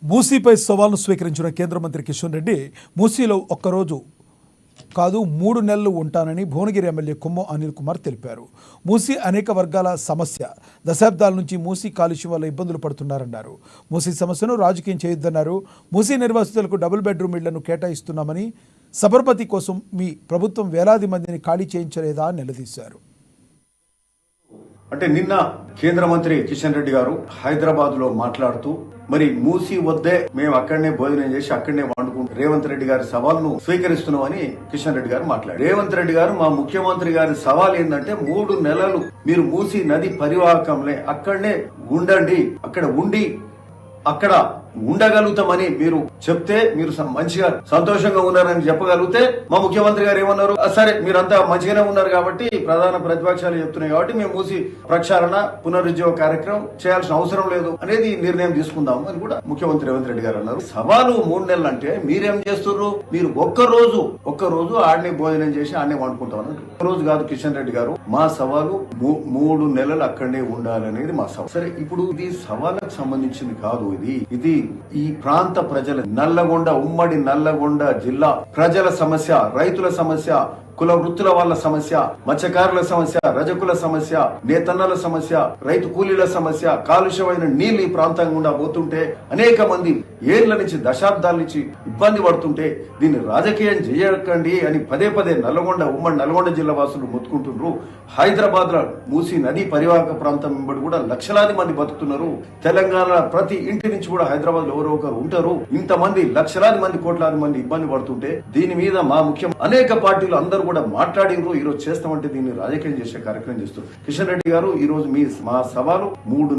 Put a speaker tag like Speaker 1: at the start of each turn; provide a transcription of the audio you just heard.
Speaker 1: మూసీపై సవాల్ను స్వీకరించిన కేంద్ర మంత్రి కిషన్ రెడ్డి మూసీలో ఒక్కరోజు కాదు 3 నెలలు ఉంటానని భువనగిరి ఎమ్మెల్యే కుమ్మం అనిల్ కుమార్ తెలిపారు. మూసీ అనేక వర్గాల సమస్య. దశాబ్దాల నుంచి మూసీ కాలుష్యం వల్ల ఇబ్బందులు పడుతున్నారన్నారు. మూసీ సమస్యను రాజకీయం చేయొద్దన్నారు. మూసీ నిర్వాసితులకు డబుల్ బెడ్రూమ్ ఇళ్లను కేటాయిస్తున్నామని, సబర్మతి కోసం మీ ప్రభుత్వం వేలాది మందిని ఖాళీ చేయించలేదా అని నిలదీశారు.
Speaker 2: అంటే నిన్న కేంద్ర మంత్రి కిషన్ రెడ్డి గారు హైదరాబాద్ లో మాట్లాడుతూ మరి మూసి వద్దే మేము అక్కడనే భోజనం చేసి అక్కడనే వండుకుంటూ రేవంత్ రెడ్డి గారి సవాల్ను స్వీకరిస్తున్నామని కిషన్ రెడ్డి గారు మాట్లాడారు. రేవంత్ రెడ్డి గారు మా ముఖ్యమంత్రి గారి సవాల్ ఏంటంటే 3 నెలలు మీరు మూసి నది పరివాహకంలో అక్కడనే ఉండండి, అక్కడ ఉండి అక్కడ ఉండగలుగుతామని మీరు చెప్తే, మీరు మంచిగా సంతోషంగా ఉన్నారని చెప్పగలిగితే, మా ముఖ్యమంత్రి గారు ఏమన్నారు, సరే మీరంతా మంచిగానే ఉన్నారు కాబట్టి ప్రధాన ప్రతిపక్షాలు చెప్తున్నాయి కాబట్టి మేము మూసి ప్రక్షాళన పునరుజ్జీవ కార్యక్రమం చేయాల్సిన అవసరం లేదు అనేది నిర్ణయం తీసుకుందాం అని కూడా ముఖ్యమంత్రి రేవంత్ రెడ్డి గారు అన్నారు. సవాలు 3 నెలలు అంటే మీరేం చేస్తున్నారు? మీరు ఒక్క రోజు ఆడనే భోజనం చేసి ఆడనే వండుకుంటాం అన్నట్టు. రోజు కాదు కిషన్ రెడ్డి గారు, మా సవాలు 3 నెలలు అక్కడనే ఉండాలనేది మా సవాల్. సరే, ఇప్పుడు ఇది సవాళ్ళకు సంబంధించింది కాదు, ఇది ఈ ప్రాంత ప్రజల ఉమ్మడి నల్లగొండ జిల్లా ప్రజల సమస్య, రైతుల సమస్య, కుల వృత్తుల వాళ్ళ సమస్య, మత్స్యకారుల సమస్య, రజకుల సమస్య, నేతన్నల సమస్య, రైతు కూలీల సమస్య, కాలుష్యమైన నీళ్లు ఈ ప్రాంతం గుండా పోతుంటే అనేక మంది ఏళ్ల నుంచి దశాబ్దాల నుంచి ఇబ్బంది పడుతుంటే దీన్ని రాజకీయం చేయకండి అని పదే ఉమ్మడి నల్గొండ జిల్లా వాసులు మొత్తుకుంటున్నారు. హైదరాబాద్ లో మూసీ నది పరివాహక ప్రాంతం వెంబడి కూడా లక్షలాది మంది బతుకుతున్నారు. తెలంగాణ ప్రతి ఇంటి నుంచి కూడా హైదరాబాద్ లో ఎవరో ఒకరు ఉంటారు. ఇంతమంది లక్షలాది మంది కోట్లాది మంది ఇబ్బంది పడుతుంటే దీని మీద మా ముఖ్యం అనేక పార్టీలు అందరూ కూడా మాట్లాడినరు. ఈ రోజు చేస్తామంటే దీన్ని రాజకీయం చేసే కార్యక్రమం చేస్తారు. కిషన్ రెడ్డి గారు, ఈ రోజు మా సవాలు 3